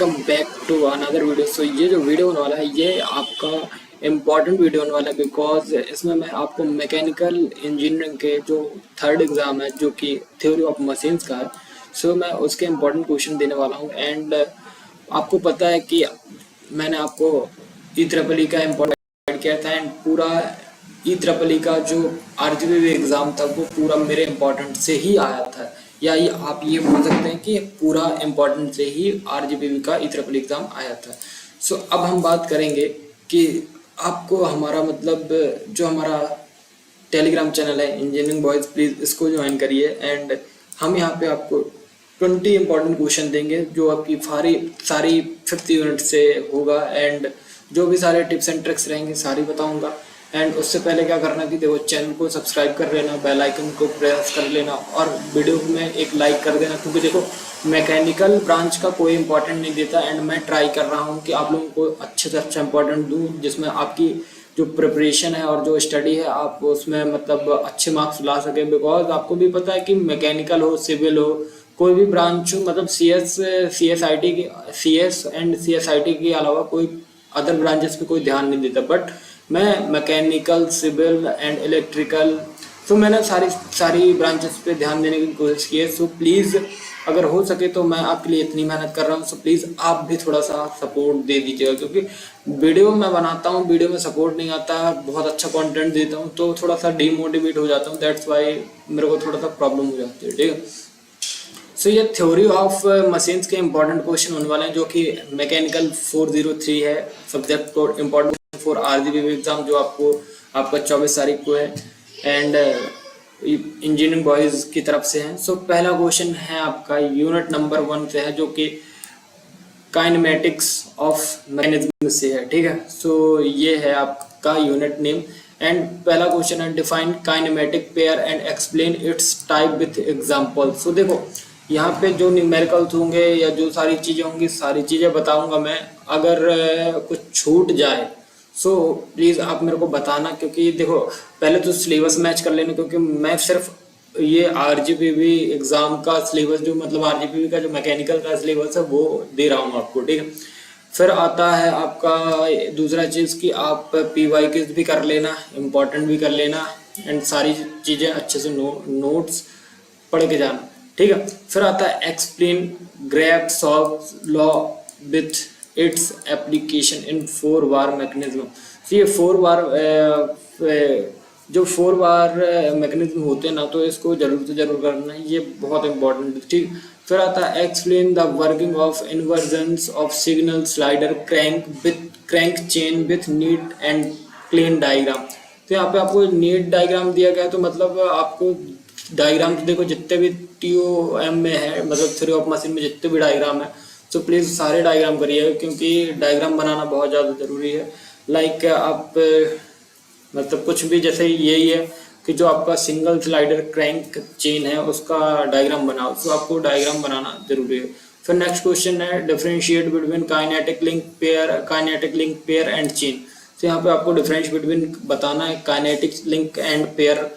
Welcome back to another video. So ये जो video होने वाला है ये आपका इम्पॉर्टेंट वीडियो होने वाला है बिकॉज इसमें मैं आपको मैकेनिकल इंजीनियरिंग के जो थर्ड एग्ज़ाम है जो कि थ्योरी ऑफ मशीन्स का है। सो मैं उसके इम्पॉर्टेंट क्वेश्चन देने वाला हूँ एंड आपको पता है कि मैंने आपको ई ट्रिपल ई का इम्पोर्टेंट किया था एंड पूरा ई ट्रिपल ई का जो आरजीबी एग्ज़ाम था वो पूरा मेरे इम्पोर्टेंट से ही आया था, या ये आप ये बोल सकते हैं कि पूरा इम्पोर्टेंट से ही आरजीबी का ई ट्रिपल एग्ज़ाम आया था। सो अब हम बात करेंगे कि आपको हमारा मतलब जो हमारा टेलीग्राम चैनल है इंजीनियरिंग बॉयज़, प्लीज़ इसको ज्वाइन करिए एंड हम यहाँ पे आपको 20 इंपॉर्टेंट क्वेश्चन देंगे जो आपकी सारी 50 यूनिट से होगा एंड जो भी सारे टिप्स एंड ट्रिक्स रहेंगे सारी बताऊंगा। एंड उससे पहले क्या करना कि देखो चैनल को सब्सक्राइब कर लेना, बेल आइकन को प्रेस कर लेना और वीडियो में एक लाइक कर देना, क्योंकि देखो मैकेनिकल ब्रांच का कोई इंपॉर्टेंट नहीं देता एंड मैं ट्राई कर रहा हूँ कि आप लोगों को अच्छे से अच्छा इंपॉर्टेंट दूँ जिसमें आपकी जो प्रिपरेशन है और जो स्टडी है आप उसमें मतलब अच्छे मार्क्स ला सके। बिकॉज आपको भी पता है कि मैकेनिकल हो, सिविल हो, कोई भी ब्रांच हो, मतलब C S and C S I T के अलावा कोई अदर ब्रांचेस पे कोई ध्यान नहीं देता, बट मैं मैकेनिकल, सिविल एंड इलेक्ट्रिकल, तो मैंने सारी ब्रांचेस पे ध्यान देने की कोशिश की है। सो प्लीज़ अगर हो सके तो मैं आपके लिए इतनी मेहनत कर रहा हूँ, सो प्लीज़ आप भी थोड़ा सा सपोर्ट दे दीजिएगा, क्योंकि वीडियो मैं बनाता हूँ, वीडियो में सपोर्ट नहीं आता, बहुत अच्छा कंटेंट देता हूँ तो थोड़ा सा डीमोटिवेट हो जाता हूँ, दैट्स वाई मेरे को थोड़ा सा प्रॉब्लम हो जाती है, ठीक है। सो ये थ्योरी ऑफ मशीन्स के इंपॉर्टेंट क्वेश्चन होने वाले हैं जो कि मैकेनिकल 403 है सब्जेक्ट को इम्पोर्टेंट फॉर आरजीबी एग्जाम जो आपका 24 तारीख को है एंड इंजीनियरिंग बॉयज़ की तरफ से है। सो पहला क्वेश्चन है आपका यूनिट नंबर 1 से है जो कि काइनेमेटिक्स ऑफ मैकेनिज्म से है, ठीक है। सो ये है आपका यूनिट नेम एंड पहला क्वेश्चन है define kinematic pair and explain its type with example. So देखो यहाँ पे जो न्यूमेरिकल्स होंगे या जो सारी चीज़ें होंगी सारी चीज़ें बताऊंगा मैं, अगर कुछ छूट जाए सो प्लीज़ आप मेरे को बताना, क्योंकि देखो पहले तो सिलेबस मैच कर लेना, क्योंकि मैं सिर्फ ये आरजीपीवी एग्ज़ाम का सिलेबस जो मतलब आरजीपीवी का जो मैकेनिकल का सिलेबस है वो दे रहा हूँ आपको, ठीक है। फिर आता है आपका दूसरा चीज़ कि आप पीवाई क्यूज भी कर लेना, इम्पोर्टेंट भी कर लेना एंड सारी चीज़ें अच्छे से नोट्स पढ़ के जाना, ठीक है। फिर आता है explain grab solve law with its application in 4 bar mechanism. तो ये 4 बार जो 4 बार मैकेनिज्म होते हैं ना, तो इसको जरूर से जरूर करना है, ये बहुत इंपॉर्टेंट है, ठीक। फिर आता है explain the working of इन्वर्जन्स of signal slider crank chain with neat and clean diagram. तो यहाँ पे आपको नीट डायग्राम दिया गया है, तो मतलब आपको डायग्राम तो देखो जितने भी टीओएम में है मतलब थ्योरी ऑफ मशीन में जितने भी डायग्राम है तो प्लीज़ सारे डायग्राम करिएगा, क्योंकि डायग्राम बनाना बहुत ज़्यादा ज़रूरी है। लाइक आप मतलब कुछ भी जैसे यही है कि जो आपका सिंगल स्लाइडर क्रैंक चेन है उसका डायग्राम बनाओ, तो आपको डायग्राम बनाना जरूरी है। फिर नेक्स्ट क्वेश्चन है differentiate between kinetic link pair and chain. तो यहाँ पे आपको डिफरेंस बिटवीन बताना है kinetic link and pair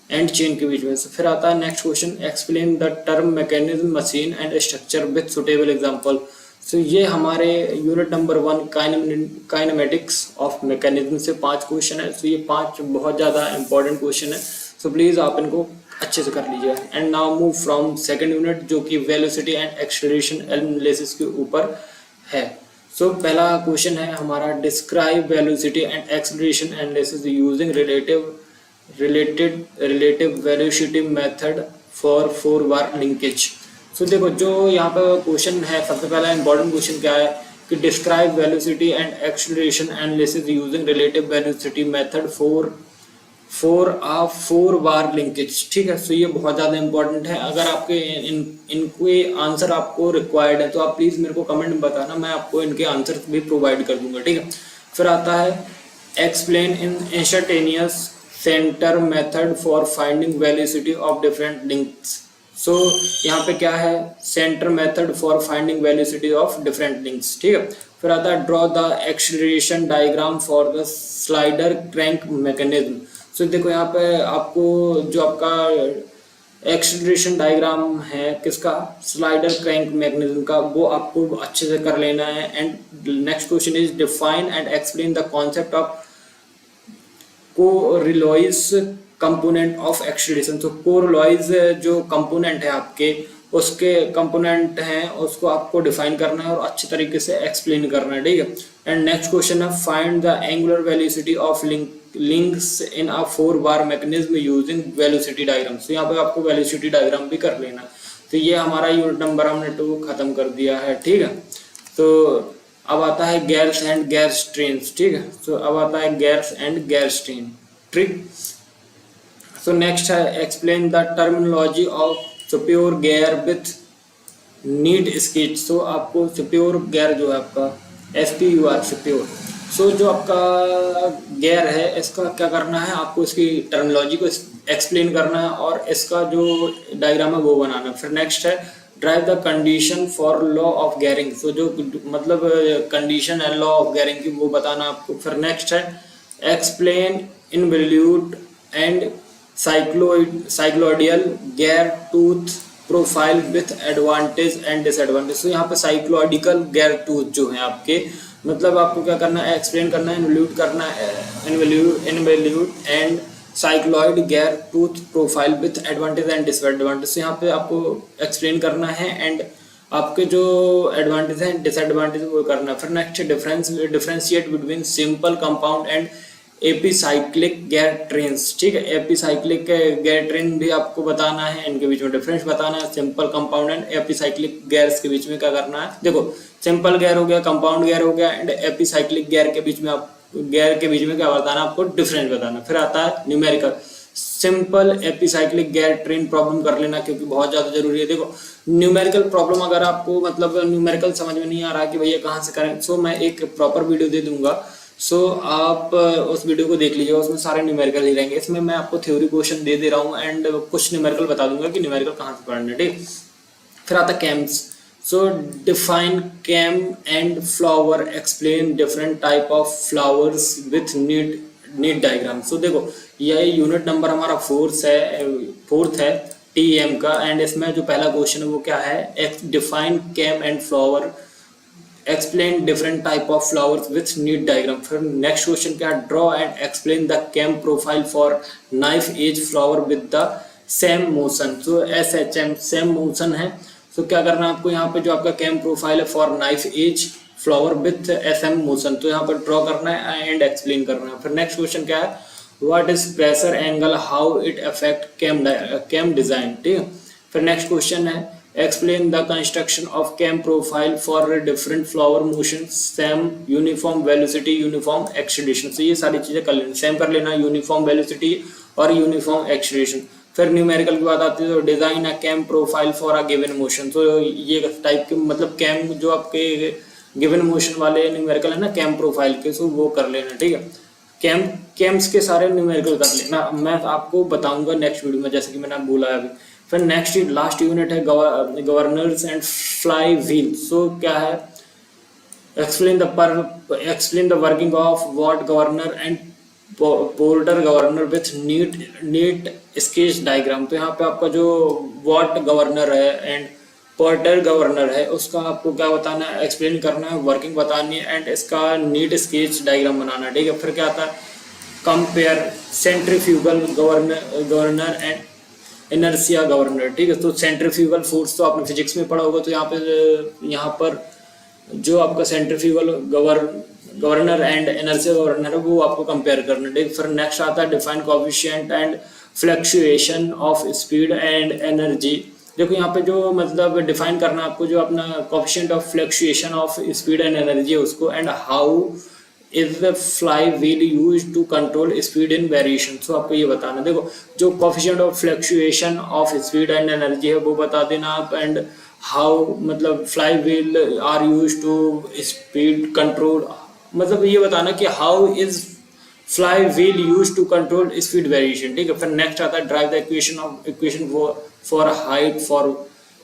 and chain के बीच में। फिर आता है next question explain the term mechanism machine and structure with suitable example. So ये हमारे unit number 1 kinematics of mechanism से 5 क्वेश्चन है। सो ये 5 बहुत ज़्यादा इंपॉर्टेंट क्वेश्चन है, सो प्लीज़ आप इनको अच्छे से कर लीजिए। And now move from second unit जो कि वेलोसिटी एंड एक्सेलरेशन एनालिसिस के ऊपर है। सो पहला क्वेश्चन है हमारा describe velocity and acceleration analysis using relative velocity method for 4 bar linkage. So देखो जो यहाँ पे क्वेश्चन है सबसे पहला इंपॉर्टेंट क्वेश्चन क्या है कि describe velocity and acceleration analysis using relative velocity method for 4 bar linkage, ठीक है। सो ये बहुत ज़्यादा इंपॉर्टेंट है। अगर आपके इनके आंसर आपको रिक्वायर्ड है तो आप प्लीज़ मेरे को कमेंट में बताना, मैं आपको इनके आंसर भी प्रोवाइड कर दूंगा, ठीक है। फिर आता है explain in instantaneous centre method for finding velocity of different links. So यहाँ पे क्या है centre method for finding velocity of different links, ठीक है। फिर आता है draw the acceleration diagram for the slider crank mechanism. So देखो यहाँ पे आपको जो आपका एक्सेलरेशन डायग्राम है किसका, स्लाइडर क्रैंक मैकेनिज्म का, वो आपको अच्छे से कर लेना है। And next question is define and explain the concept of Coriolis component of acceleration. तो कोरिलॉइस जो कंपोनेंट है आपके, उसके कंपोनेंट हैं, उसको आपको डिफाइन करना है और अच्छे तरीके से एक्सप्लेन करना है, ठीक है। एंड नेक्स्ट क्वेश्चन है find the angular velocity of links in a 4 bar mechanism using velocity diagram. तो यहाँ पे आपको वेलोसिटी डायग्राम भी कर लेना। तो ये हमारा यूनिट नंबर हमने 2 खत्म कर दिया है, ठीक है। तो अब आता है गैर्स एंड गैर्स ट्रेन्स, ठीक है। तो अब आता है गैर्स एंड गैर्स ट्रेन, ठीक। सो नेक्स्ट है explain the terminology of spur gear with neat sketch. तो आपको सुप्योर गेयर जो है आपका SPUR सुप्योर, सो जो आपका गेयर है इसका क्या करना है, आपको इसकी टर्मिनोलॉजी को एक्सप्लेन करना है और इसका जो डायग्राम है वो बनाना है। फिर नेक्स्ट है derive the condition for law of gearing. So जो मतलब कंडीशन है लॉ ऑफ गेयरिंग की वो बताना आपको। फिर नेक्स्ट है explain involute and cycloidal gear tooth profile with advantage and disadvantage. तो यहाँ पे साइक्लोइडिकल गेयर टूथ जो है आपके, मतलब आपको क्या करना है, एक्सप्लेन करना है, इनवॉल्यूट करना है, involute and cycloid gear tooth profile with advantage and disadvantage. यहाँ पे आपको एक्सप्लेन करना है एंड आपके जो एडवांटेज है डिसएडवांटेज वो करना है। फिर next differentiate between simple compound and epicyclic gear trains, ठीक है। एपीसाइक्लिक गेयर ट्रेन भी आपको बताना है, इनके बीच में डिफरेंस बताना है, simple compound and epicyclic gears के बीच में क्या करना है। देखो सिंपल गेयर हो गया, कंपाउंड गेयर हो गया एंड एपीसाइक्लिक गेयर के बीच में आप गेयर के बीच में क्या बताना, आपको डिफरेंस बताना। फिर आता है numerical, simple epicyclic gear train problem कर लेना क्योंकि बहुत ज्यादा जरूरी है। देखो न्यूमेरिकल प्रॉब्लम अगर आपको मतलब न्यूमेरिकल समझ में नहीं आ रहा कि भैया कहाँ से करें, सो मैं एक प्रॉपर वीडियो दे दूंगा, सो आप उस वीडियो को देख लीजिएगा, उसमें सारे न्यूमेरिकल ही रहेंगे। इसमें मैं आपको थ्योरी क्वेश्चन दे रहा हूँ एंड कुछ न्यूमेरिकल बता दूंगा कि न्यूमेरिकल कहाँ से पढ़ना है, ठीक। फिर आता है cams. So define cam and follower, explain different type of followers with neat diagram. So देखो यह यूनिट नंबर हमारा 4th है TEM का एंड इसमें जो पहला क्वेश्चन है वो क्या है, define cam and follower, explain different type of followers with neat diagram. फिर नेक्स्ट क्वेश्चन क्या है, draw and explain the cam profile for knife edge follower with the same motion. तो SHM सेम मोशन है, तो क्या करना है आपको, यहाँ पे जो आपका कैम प्रोफाइल है for knife edge flower with SM motion, तो यहाँ पर ड्रॉ करना है एंड एक्सप्लेन करना है। फिर नेक्स्ट क्वेश्चन क्या है, what is pressure angle, how it affect cam design, ठीक है। फिर नेक्स्ट क्वेश्चन है explain the construction of cam profile for different follower motion, same uniform velocity, uniform acceleration. तो ये सारी चीजें कर लेना, सेम कर लेना, यूनिफॉर्म वेलोसिटी और यूनिफॉर्म एक्सीलरेशन। फिर न्यूमेरिकल की बात आती है तो design a cam profile for a given motion. तो ये टाइप के मतलब कैम जो आपके गिवन मोशन वाले न्यूमेरिकल है ना कैम प्रोफाइल के, सो वो कर लेना, ठीक है। कैम्स के सारे न्यूमेरिकल कर लेना, मैं आपको बताऊंगा नेक्स्ट वीडियो में जैसे कि मैंने बोला है अभी। फिर नेक्स्ट लास्ट यूनिट है गवर्नर्स एंड फ्लाई व्हील। सो क्या है, explain the working of what governor and porter governor with neat sketch diagram. तो यहाँ पे आपका जो वॉट गवर्नर है एंड पोर्टर गवर्नर है उसका आपको क्या बताना है, एक्सप्लेन करना है, वर्किंग बतानी है एंड इसका नीट स्केच डायग्राम बनाना है, ठीक है। फिर क्या आता है, compare centrifugal governor and inertia governor, ठीक है। तो सेंट्रीफ्यूगल फोर्स तो आपने फिजिक्स में पढ़ा होगा, तो यहाँ पर जो आपका centrifugal governor and inertia governor है वो आपको कंपेयर करना, ठीक। फिर नेक्स्ट आता है define coefficient and fluctuation of speed and energy. देखो यहाँ पे जो मतलब डिफाइन करना आपको जो अपना coefficient of fluctuation of speed and energy है उसको, and how is the flywheel use to control speed in variation. So आपको ये बताना, देखो जो coefficient of fluctuation of speed and energy है वो बता देना आप, एंड हाउ मतलब flywheel are use to speed control, मतलब ये बताना कि how is flywheel use to control speed variation, ठीक है। फिर नेक्स्ट आता है derive the equation for height for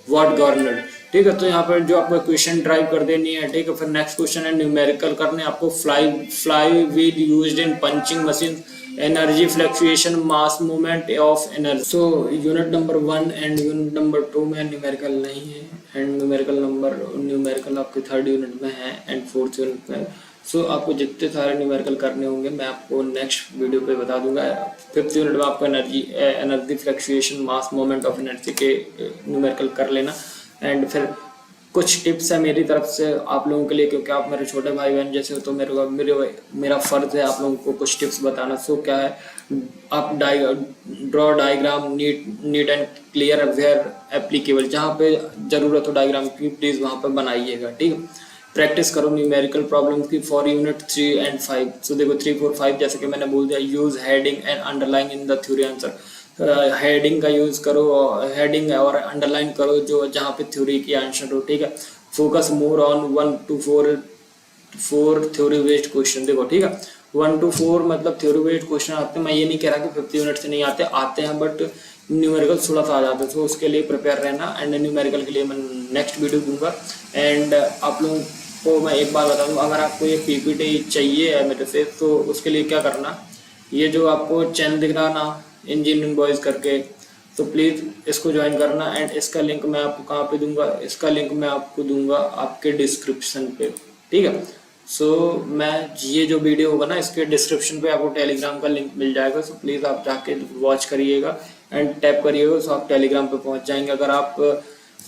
what governor. ठीक है। तो यहाँ पर जो आपको क्वेश्चन ड्राइव कर देनी है, ठीक है। फिर नेक्स्ट क्वेश्चन है न्यूमेरिकल करने आपको, fly wheel used in punching machine, energy fluctuation, mass movement of energy. So unit number 1 and unit number 2 में न्यूमेरिकल नहीं है, एंड न्यूमेरिकल आपके थर्ड यूनिट में है एंड फोर्थ यूनिट में। सो आपको जितने सारे न्यूमेरिकल करने होंगे मैं आपको नेक्स्ट वीडियो पे बता दूंगा। फिफ्थ यूनिट में आपको energy fluctuation, mass movement of energy के न्यूमेरिकल कर लेना। एंड फिर कुछ टिप्स है मेरी तरफ से आप लोगों के लिए, क्योंकि आप मेरे छोटे भाई बहन जैसे हो, तो मेरा फ़र्ज़ है आप लोगों को कुछ टिप्स बताना। सो क्या है, आप draw diagram neat and clear where applicable, जहाँ पे ज़रूरत हो डायग्राम की प्लीज़ वहाँ पे बनाइएगा, ठीक है। प्रैक्टिस करो न्यूमेरिकल प्रॉब्लम की फॉर यूनिट 3 एंड 5। सो देखो 3, 4, 5 जैसे कि मैंने बोल दिया, use heading and underline in the theory answer. Heading का यूज़ करो, हेडिंग और अंडरलाइन करो जो जहाँ पे थ्योरी की आंसर हो, ठीक है। Focus more on 1 to 4 theory based question. देखो ठीक है, 1 to 4 मतलब थ्योरी बेस्ड क्वेश्चन आते हैं। मैं ये नहीं कह रहा कि 50 यूनिट से नहीं आते हैं, बट न्यूमेरिकल थोड़ा सा आ जाता है, तो उसके लिए प्रिपेयर रहना। एंड न्यूमेरिकल के लिए मैं नेक्स्ट वीडियो दूंगा। एंड आप लोगों को मैं एक बात बता दूँ, अगर आपको ये पीपीटी चाहिए है मेरे से, तो उसके लिए क्या करना, ये जो आपको चैनल दिख रहा ना इंजीनियरिंग बॉयज़ करके, तो प्लीज़ इसको ज्वाइन करना। एंड इसका लिंक मैं आपको कहाँ पे दूंगा, इसका लिंक मैं आपको दूंगा आपके डिस्क्रिप्शन पे, ठीक है। सो मैं ये जो वीडियो होगा ना, इसके डिस्क्रिप्शन पे आपको टेलीग्राम का लिंक मिल जाएगा। सो प्लीज़ आप जाके वॉच करिएगा एंड टैप करिएगा, सो आप टेलीग्राम पे पहुँच जाएंगे। अगर आप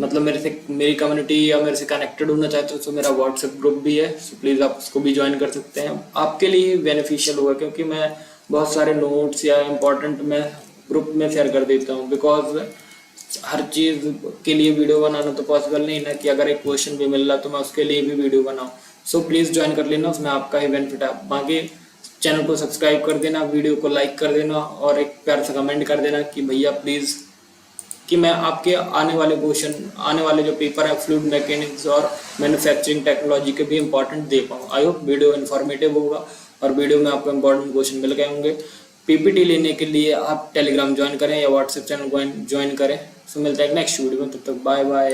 मतलब मेरी कम्युनिटी या मेरे से कनेक्टेड होना चाहते हो, तो मेरा व्हाट्सएप ग्रुप भी है, सो प्लीज़ आप उसको भी ज्वाइन कर सकते हैं। आपके लिए बेनिफिशियल होगा, क्योंकि मैं बहुत सारे नोट्स या इम्पोर्टेंट मैं ग्रुप में शेयर कर देता हूँ। बिकॉज हर चीज़ के लिए वीडियो बनाना तो पॉसिबल नहीं ना, कि अगर एक क्वेश्चन भी मिल रहा तो मैं उसके लिए भी वीडियो बनाऊँ। सो प्लीज़ ज्वाइन कर लेना, उसमें आपका ही बेनिफिट है। बाकी चैनल को सब्सक्राइब कर देना, वीडियो को लाइक कर देना, और एक प्यार से कमेंट कर देना कि भैया प्लीज़, कि मैं आपके आने वाले जो पेपर है फ्लूइड मैकेनिक्स और मैन्युफैक्चरिंग टेक्नोलॉजी के भी इंपॉर्टेंट दे पाऊँ। आई होप वीडियो इन्फॉर्मेटिव होगा और वीडियो में आपको इंपॉर्टेंट क्वेश्चन मिल गए होंगे। पीपीटी लेने के लिए आप टेलीग्राम ज्वाइन करें या व्हाट्सएप चैनल ज्वाइन करें। सो मिलते हैं नेक्स्ट वीडियो में, तब तक बाय बाय।